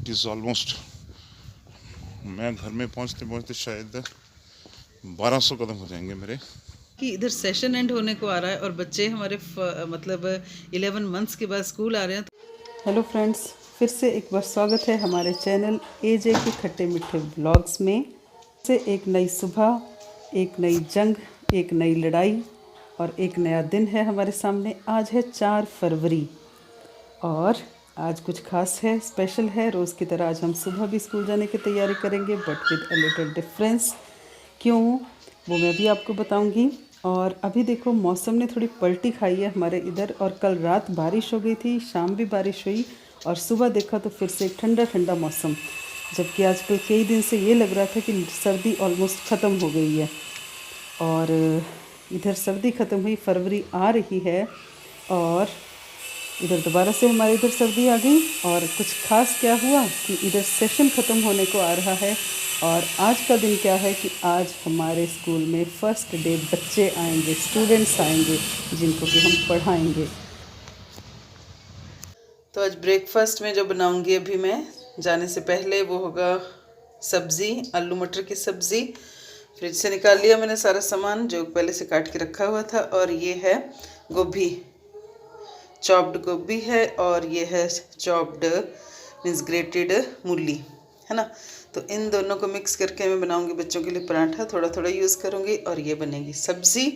It is almost, मैं घर में पहुंचते पहुंचते शायद 1200 कदम हो जाएंगे मेरे। कि इधर सेशन एंड होने को आ रहा है और बच्चे हमारे मतलब 11 मंथ्स के बाद स्कूल आ रहे हैं। हेलो फ्रेंड्स, फिर से एक बार स्वागत है हमारे चैनल एजे के खट्टे मीठे ब्लॉग्स में। से एक नई सुबह, एक नई जंग, एक नई लड़ाई और एक नया दिन है हमारे सामने। आज है 4 फरवरी और आज कुछ खास है, स्पेशल है। रोज़ की तरह आज हम सुबह भी स्कूल जाने की तैयारी करेंगे, but with a little difference. क्यों, वो मैं भी आपको बताऊंगी। और अभी देखो, मौसम ने थोड़ी पलटी खाई है हमारे इधर, और कल रात बारिश हो गई थी, शाम भी बारिश हुई, और सुबह देखा तो फिर से ठंडा ठंडा मौसम। जबकि आजकल कई दिन से ये लग रहा था कि सर्दी ऑलमोस्ट ख़त्म हो गई है। और इधर सर्दी ख़त्म हुई, फरवरी आ रही है, और इधर दोबारा से हमारे इधर सर्दी आ गई। और कुछ खास क्या हुआ कि इधर सेशन ख़त्म होने को आ रहा है, और आज का दिन क्या है कि आज हमारे स्कूल में फ़र्स्ट डे बच्चे आएंगे, स्टूडेंट्स आएंगे, जिनको कि हम पढ़ाएंगे। तो आज ब्रेकफास्ट में जो बनाऊंगी अभी मैं जाने से पहले, वो होगा सब्ज़ी, आलू मटर की सब्ज़ी। फ्रिज से निकाल लिया मैंने सारा सामान जो पहले से काट के रखा हुआ था। और ये है गोभी, चॉप्ड गोभी है, और ये है चॉप्ड मीन्स ग्रेटेड मूली, है ना। तो इन दोनों को मिक्स करके मैं बनाऊंगी बच्चों के लिए पराठा, थोड़ा थोड़ा यूज़ करूंगी, और ये बनेगी सब्ज़ी।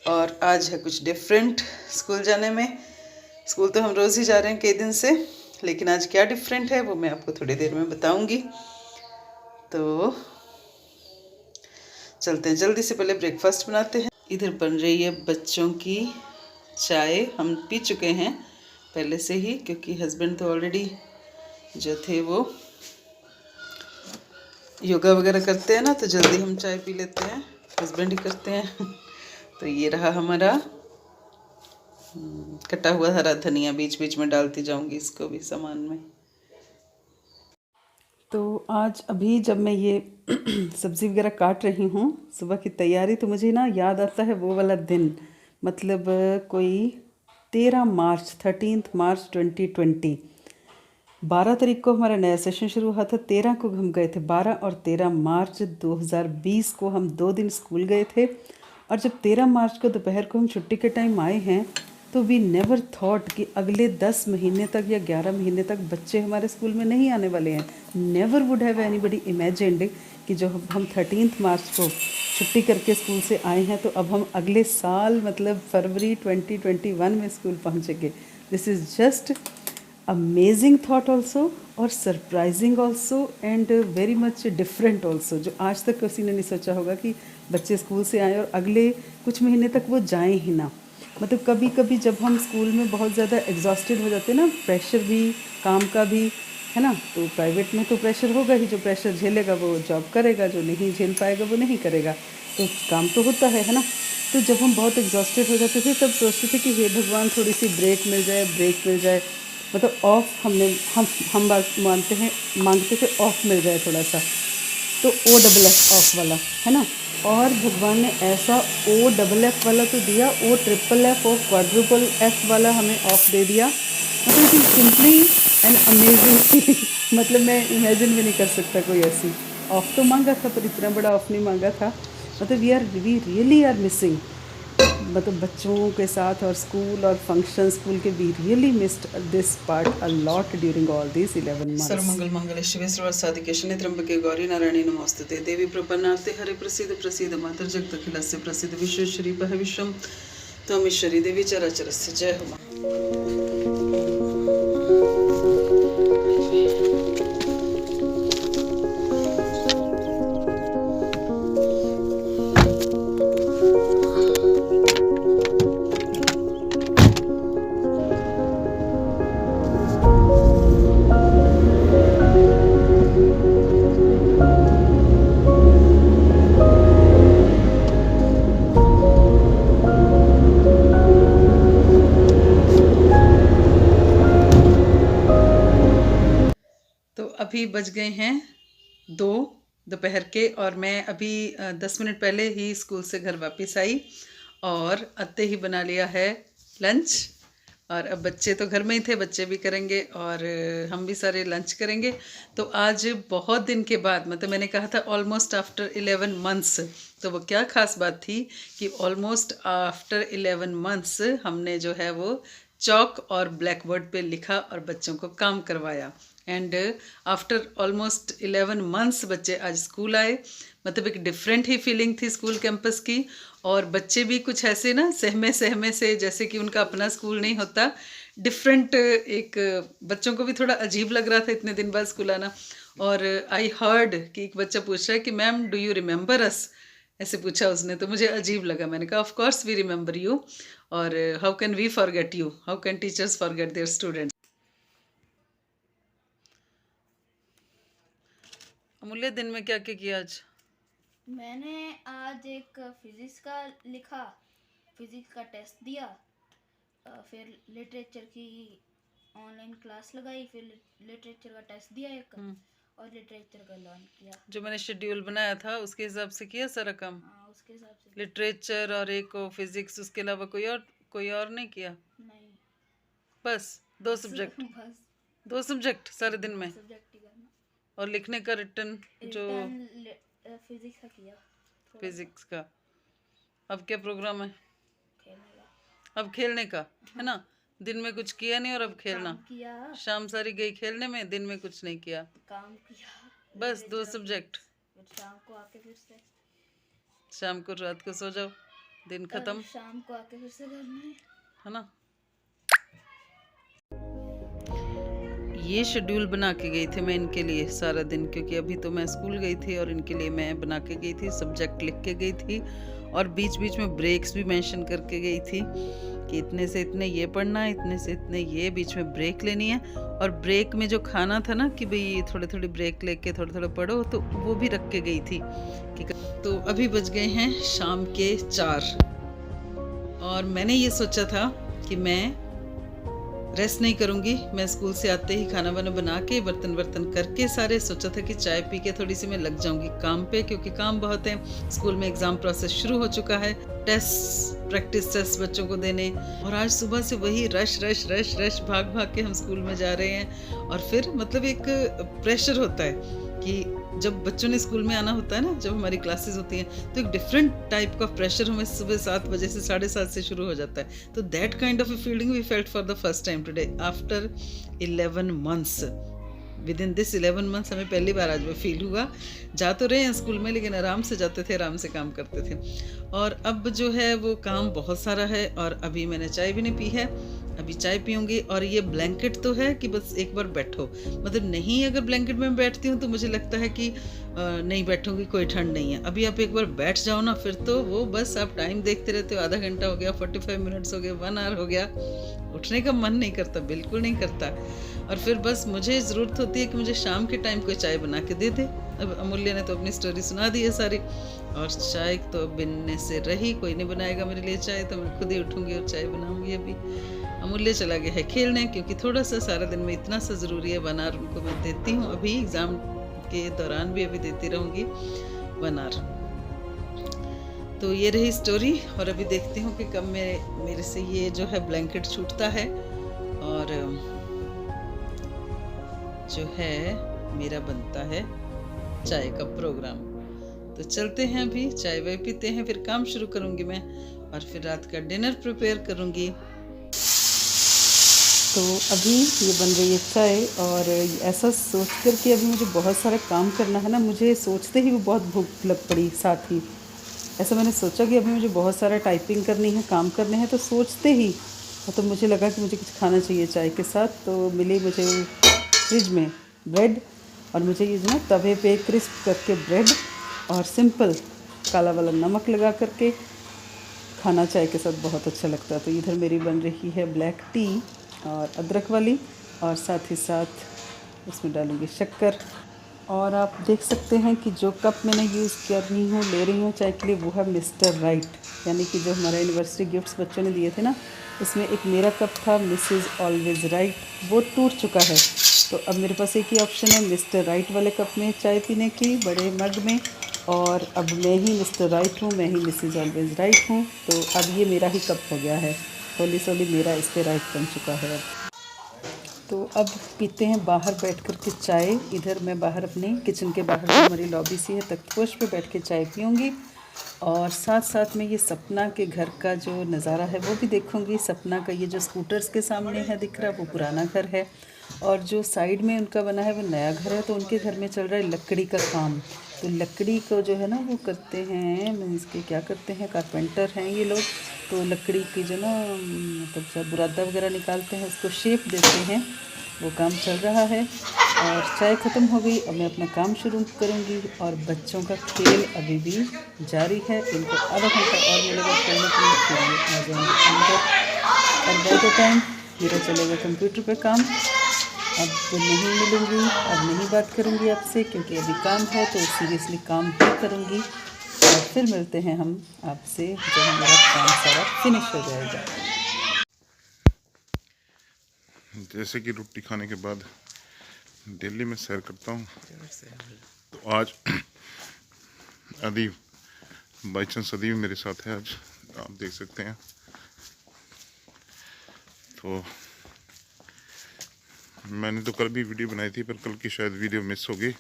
और आज है कुछ डिफरेंट स्कूल जाने में। स्कूल तो हम रोज़ ही जा रहे हैं कई दिन से, लेकिन आज क्या डिफरेंट है वो मैं आपको थोड़ी देर में बताऊंगी। तो चलते हैं जल्दी से, पहले ब्रेकफास्ट बनाते हैं। इधर बन रही है बच्चों की चाय। हम पी चुके हैं पहले से ही, क्योंकि हस्बैंड तो ऑलरेडी जो थे वो योगा वगैरह करते हैं ना, तो जल्दी हम चाय पी लेते हैं, हस्बैंड ही करते हैं। तो ये रहा हमारा कटा हुआ हरा धनिया, बीच बीच में डालती जाऊंगी इसको भी सामान में। तो आज अभी जब मैं ये सब्ज़ी वगैरह काट रही हूँ, सुबह की तैयारी, तो मुझे ना याद आता है वो वाला दिन, मतलब कोई 13 मार्च 2020। 12 तारीख को हमारा नया सेशन शुरू हुआ था, 13 को हम गए थे, 12 और 13 मार्च 2020 को हम 2 दिन स्कूल गए थे। और जब 13 मार्च को दोपहर को हम छुट्टी के टाइम आए हैं, तो वी नेवर थॉट कि अगले 10 महीने तक या 11 महीने तक बच्चे हमारे स्कूल में नहीं आने वाले हैं। Never would have anybody imagined कि जो हम 13 मार्च को छुट्टी करके स्कूल से आए हैं, तो अब हम अगले साल मतलब फरवरी 2021 में स्कूल पहुँचेंगे। This is just amazing thought also, और surprising also, and very much different also, जो आज तक किसी ने नहीं सोचा होगा कि बच्चे स्कूल से आए और अगले कुछ महीने तक वो जाएं ही ना। मतलब कभी कभी जब हम स्कूल में बहुत ज़्यादा एग्जॉस्टेड हो जाते हैं ना, प्रेशर भी, काम का भी, है ना, तो प्राइवेट में तो प्रेशर होगा ही, जो प्रेशर झेलेगा वो जॉब करेगा, जो नहीं झेल पाएगा वो नहीं करेगा, तो काम तो होता है ना। तो जब हम बहुत एग्जॉस्टेड हो जाते थे, तब सोचते थे कि हे भगवान, थोड़ी सी ब्रेक मिल जाए, ब्रेक मिल जाए, मतलब ऑफ हम बात मांगते थे, ऑफ मिल जाए थोड़ा सा, तो OFF ऑफ वाला, है ना। और भगवान ने ऐसा OFF वाला तो दिया, OFFF और QF वाला हमें ऑफ दे दिया। मतलब it is simply an amazing feeling. मतलब मैं इमेजिन भी नहीं कर सकता कोई ऐसी ऑफ। तो मांगा था पर इतना बड़ा ऑफ नहीं मांगा था। मतलब वी रियली आर मिसिंग, मतलब बच्चों के साथ और स्कूल और फंक्शन स्कूल के, we really missed this part a lot during all this 11 months. सर्वमंगल मंगल शिवे सर्वासाधिके शरण्ये त्र्यंबके गौरी नारायणी नमोस्तुते, देवी प्रपन्नार्थे हरे प्रसीद प्रसीद मातर जगदखिलस्य प्रसिद्ध विश्वेश्वरी पह विश्वम त्वमीश्वरी देवी चराचरस्य। जय हो मां। तो अभी बज गए हैं 2 दोपहर के, और मैं अभी 10 मिनट पहले ही स्कूल से घर वापस आई, और अत्ते ही बना लिया है लंच। और अब बच्चे तो घर में ही थे, बच्चे भी करेंगे और हम भी सारे लंच करेंगे। तो आज बहुत दिन के बाद, मतलब मैंने कहा था ऑलमोस्ट आफ्टर 11 मंथ्स, तो वो क्या खास बात थी कि ऑलमोस्ट आफ्टर 11 मंथ्स हमने जो है वो चॉक और ब्लैक बोर्ड पे लिखा और बच्चों को काम करवाया। एंड आफ्टर ऑलमोस्ट 11 मंथ्स बच्चे आज स्कूल आए। मतलब एक डिफरेंट ही फीलिंग थी स्कूल कैंपस की। और बच्चे भी कुछ ऐसे ना सहमे सहमे से, जैसे कि उनका अपना स्कूल नहीं होता, डिफरेंट एक, बच्चों को भी थोड़ा अजीब लग रहा था इतने दिन बाद स्कूल आना। और आई हर्ड कि एक बच्चा पूछ रहा है कि ma'am do you remember us, ऐसे पूछा उसने, तो मुझे अजीब लगा। मैंने कहा of course we remember you, और how can we forget you, how can teachers forget their students. अमूल्य, दिन में क्या क्या किया आज? मैंने आज एक फिजिक्स का लिखा, फिजिक्स का टेस्ट दिया, फिर लिटरेचर की ऑनलाइन क्लास लगाई, फिर लिटरेचर का टेस्ट दिया एक, और लिटरेचर का लर्न किया। जो मैंने शेड्यूल बनाया था उसके हिसाब से किया सारा काम? हाँ, उसके हिसाब से। लिटरेचर और एक फिजिक्स, उसके अलावा कोई और नहीं किया? नहीं, बस दो सब्जेक्ट? बस दो सब्जेक्ट सारे दिन में? सब्जेक्ट ही करना। और लिखने का रिटर्न जो फिजिक्स का किया, फिजिक्स का। अब क्या प्रोग्राम है? खेलने का। अब खेलने का है ना? दिन में कुछ किया नहीं और अब खेलना। काम किया, शाम सारी गई खेलने में, दिन में कुछ नहीं किया, काम किया, बस दो सब्जेक्ट। फिर शाम को आके फिर से, शाम को रात को सो जाओ, दिन खत्म, शाम को आके फिर से करना है ना? ये शेड्यूल बना के गई थी मैं इनके लिए सारा दिन, क्योंकि अभी तो मैं स्कूल गई थी और इनके लिए मैं बना के गई थी, सब्जेक्ट लिख के गई थी, और बीच बीच में ब्रेक्स भी मेंशन करके गई थी कि इतने से इतने ये पढ़ना है, इतने से इतने ये, बीच में ब्रेक लेनी है। और ब्रेक में जो खाना था ना कि भाई थोड़े थोड़ी ब्रेक लेके थोड़ा थोड़ा पढ़ो, तो वो भी रख के गई थी कि। तो अभी बज गए हैं शाम के 4 और मैंने ये सोचा था कि मैं रेस्ट नहीं करूंगी। मैं स्कूल से आते ही खाना वाना बना के बर्तन करके सारे, सोचा था कि चाय पी के थोड़ी सी मैं लग जाऊंगी काम पे, क्योंकि काम बहुत है। स्कूल में एग्जाम प्रोसेस शुरू हो चुका है, टेस्ट, प्रैक्टिस टेस्ट बच्चों को देने, और आज सुबह से वही रश रश रश रश भाग भाग के हम स्कूल में जा रहे हैं। और फिर मतलब एक प्रेशर होता है कि जब बच्चों ने स्कूल में आना होता है ना, जब हमारी क्लासेस होती हैं, तो एक डिफरेंट टाइप का प्रेशर हमें सुबह 7 बजे से 7:30 से शुरू हो जाता है। तो that kind of a feeling we felt for the first time today after 11 months. Within this 11 months हमें पहली बार आज वो फील हुआ। जा तो रहे हैं स्कूल में, लेकिन आराम से जाते थे, आराम से काम करते थे। और अब जो है वो काम बहुत सारा है, और अभी मैंने चाय भी नहीं पी है, अभी चाय पीऊँगी। और ये ब्लैंकेट तो है कि बस एक बार बैठो, मतलब नहीं, अगर ब्लैंकेट में बैठती हूँ तो मुझे लगता है कि नहीं बैठूंगी, कोई ठंड नहीं है। अभी आप एक बार बैठ जाओ ना, फिर तो वो बस आप टाइम देखते रहते हो, आधा घंटा हो गया, 45 मिनट्स हो गए, 1 आवर हो गया, उठने का मन नहीं करता, बिल्कुल नहीं करता। और फिर बस मुझे ज़रूरत होती है कि मुझे शाम के टाइम कोई चाय बना के दे दे। अब अमूल्य ने तो अपनी स्टोरी सुना दी है सारी, और चाय तो बिनने से रही, कोई नहीं बनाएगा मेरे लिए चाय, तो मैं खुद ही उठूँगी और चाय बनाऊँगी। अभी अमूल्य चला गया है खेलने, क्योंकि थोड़ा सा सारा दिन में इतना सा ज़रूरी है, 1 आवर उनको मैं देती हूँ, अभी एग्ज़ाम के दौरान भी अभी देती रहूँगी 1 आवर। तो ये रही स्टोरी, और अभी देखती हूँ कि कब मेरे से ये जो है ब्लैंकेट छूटता है, और जो है मेरा बनता है चाय का प्रोग्राम। तो चलते हैं, अभी चाय वाय पीते हैं, फिर काम शुरू करूँगी मैं, और फिर रात का डिनर प्रिपेयर करूँगी। तो अभी ये बन रही है चाय, और ऐसा सोच कर कि अभी मुझे बहुत सारा काम करना है ना, मुझे सोचते ही वो बहुत भूख लग पड़ी। साथ ही ऐसा मैंने सोचा कि अभी मुझे बहुत सारा टाइपिंग करनी है, काम करने हैं, तो सोचते ही तो मुझे लगा कि मुझे कुछ खाना चाहिए चाय के साथ। तो मिली मुझे फ्रिज में ब्रेड, और मुझे ये जो ना तवे पे क्रिस्प करके ब्रेड और सिंपल काला वाला नमक लगा करके खाना चाय के साथ बहुत अच्छा लगता है। तो इधर मेरी बन रही है ब्लैक टी और अदरक वाली, और साथ ही साथ इसमें डालूँगी शक्कर। और आप देख सकते हैं कि जो कप मैंने यूज़ कर रही हूँ, ले रही हूँ चाय के लिए, वो है मिस्टर राइट, यानी कि जो हमारा एनिवर्सरी गिफ्ट्स बच्चों ने दिए थे ना, इसमें एक मेरा कप था मिसेज़ ऑलवेज़ राइट, वो टूट चुका है। तो अब मेरे पास एक ही ऑप्शन है मिस्टर राइट वाले कप में चाय पीने की, बड़े मग में। और अब मैं ही मिस्टर राइट हूँ, मैं ही मिसेज़ ऑलवेज़ राइट हूँ, तो अब ये मेरा ही कप हो गया है। स्लोली स्लोली मेरा इस पर राइट बन चुका है अब। तो अब पीते हैं बाहर बैठ कर के चाय। इधर मैं बाहर अपने किचन के बाहर जो हमारी लॉबी सी है तख्तपोश पे बैठ के चाय पीऊँगी और साथ साथ में ये सपना के घर का जो नज़ारा है वो भी देखूँगी। सपना का ये जो स्कूटर्स के सामने है दिख रहा है वो पुराना घर है और जो साइड में उनका बना है वो नया घर है। तो उनके घर में चल रहा है लकड़ी का काम। तो लकड़ी को जो है ना वो करते हैं, मीन्स के क्या करते हैं, कारपेंटर हैं ये लोग। तो लकड़ी की जो ना मतलब सब बुरादा वगैरह निकालते हैं, उसको शेप देते हैं, वो काम चल रहा है। और चाय ख़त्म हो गई, अब मैं अपना काम शुरू करूँगी और बच्चों का खेल अभी भी जारी है। इनको आधा घंटा और मिलेगा खेलने के लिए, फिर ये आ जाएंगे अंदर। और बाय द टाइम मेरा चलेगा कंप्यूटर पे काम। अब नहीं मिलूँगी, अब नहीं बात करूँगी आपसे क्योंकि अभी काम है, तो सीरियसली काम ही करूँगी। और फिर मिलते हैं हम आपसे जब हमारा काम सारा फिनिश हो जाएगा। जैसे कि रोटी खाने के बाद दिल्ली में सैर करता हूँ, तो आज अदीब, बाई चांस अदीब मेरे साथ है आज, आप देख सकते हैं। तो मैंने तो कल भी वीडियो बनाई थी पर कल की शायद वीडियो मिस हो गई।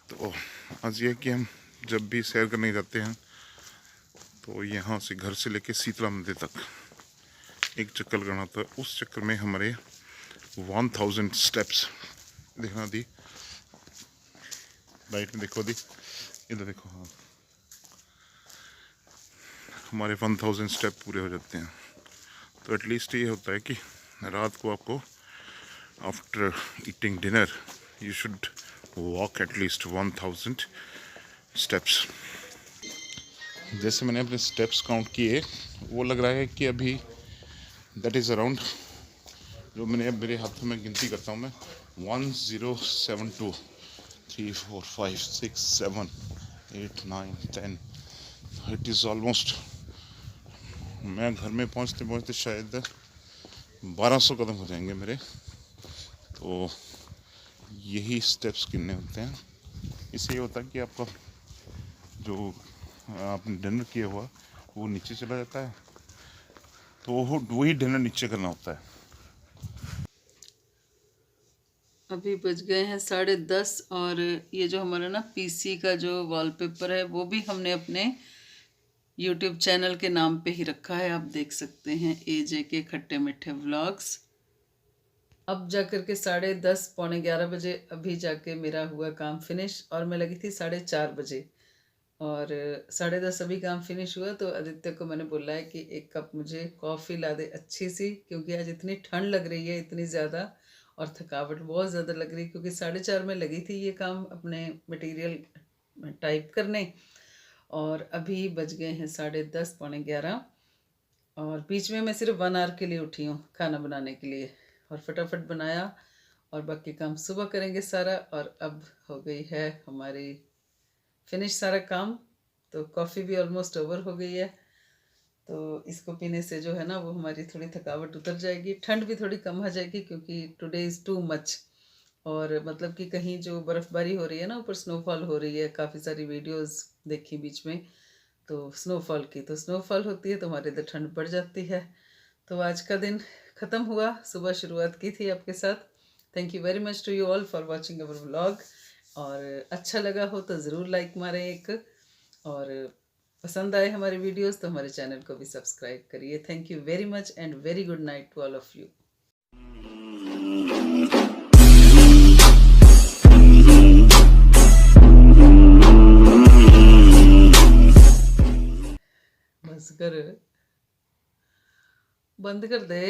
तो आज ये कि हम जब भी सैर करने जाते हैं तो यहाँ से घर से लेके शीतला मंदिर तक एक चक्कर लगाना होता है। उस चक्कर में हमारे 1000 स्टेप्स देखना दी, राइट में देखो दी, इधर देखो, हाँ हमारे 1000 स्टेप पूरे हो जाते हैं। तो एटलीस्ट ये होता है कि रात को आपको after eating dinner you should walk at least 1000 steps. जैसे मैंने अपने स्टेप्स काउंट किए, वो लग रहा है कि अभी दैट इज़ अराउंड, जो मैंने अब मेरे हाथों में गिनती करता हूँ मैं, 1072, 3 4 5 6 7 8 9 10, इट इज़ ऑलमोस्ट, मैं घर में पहुँचते पहुँचते शायद 1200 कदम हो जाएंगे मेरे। तो यही स्टेप्स गिनने होते हैं। इससे ये होता है कि आपका जो आपने डिनर किया हुआ वो नीचे चला जाता है, तो वही डिनर नीचे करना होता है। अभी बज गए हैं 10:30 और ये जो हमारा ना पीसी का जो वॉलपेपर है वो भी हमने अपने यूट्यूब चैनल के नाम पे ही रखा है। आप देख सकते हैं AJ के खट्टे मीठे व्लॉग्स। अब जाकर के 10:30 पौने 11 बजे अभी जाके मेरा हुआ काम फिनिश और मैं लगी थी 4:30 बजे और 10:30 अभी काम फिनिश हुआ। तो आदित्य को मैंने बोला है कि एक कप मुझे कॉफ़ी ला दे अच्छी सी, क्योंकि आज इतनी ठंड लग रही है इतनी ज़्यादा और थकावट बहुत ज़्यादा लग रही है, क्योंकि 4:30 में लगी थी ये काम अपने मटेरियल टाइप करने और अभी बज गए हैं 10:30 पौने 11 और बीच में मैं सिर्फ 1 आवर के लिए उठी हूँ खाना बनाने के लिए और फटाफट बनाया और बाकी काम सुबह करेंगे सारा। और अब हो गई है हमारी फिनिश सारा काम, तो कॉफ़ी भी ऑलमोस्ट ओवर हो गई है। तो इसको पीने से जो है ना वो हमारी थोड़ी थकावट उतर जाएगी, ठंड भी थोड़ी कम आ जाएगी, क्योंकि टुडे इज़ टू मच। और मतलब कि कहीं जो बर्फ़बारी हो रही है ना, ऊपर स्नोफॉल हो रही है, काफ़ी सारी वीडियोस देखी बीच में तो स्नोफॉल की, तो स्नोफॉल होती है तो हमारे इधर ठंड बढ़ जाती है। तो आज का दिन ख़त्म हुआ, सुबह शुरुआत की थी आपके साथ। Thank you very much to you all for watching our vlog. और अच्छा लगा हो तो ज़रूर लाइक मारें एक, और पसंद आए हमारे वीडियोस तो हमारे चैनल को भी सब्सक्राइब करिए। Thank you very much and very good night to all of you. बस कर, बंद कर दे।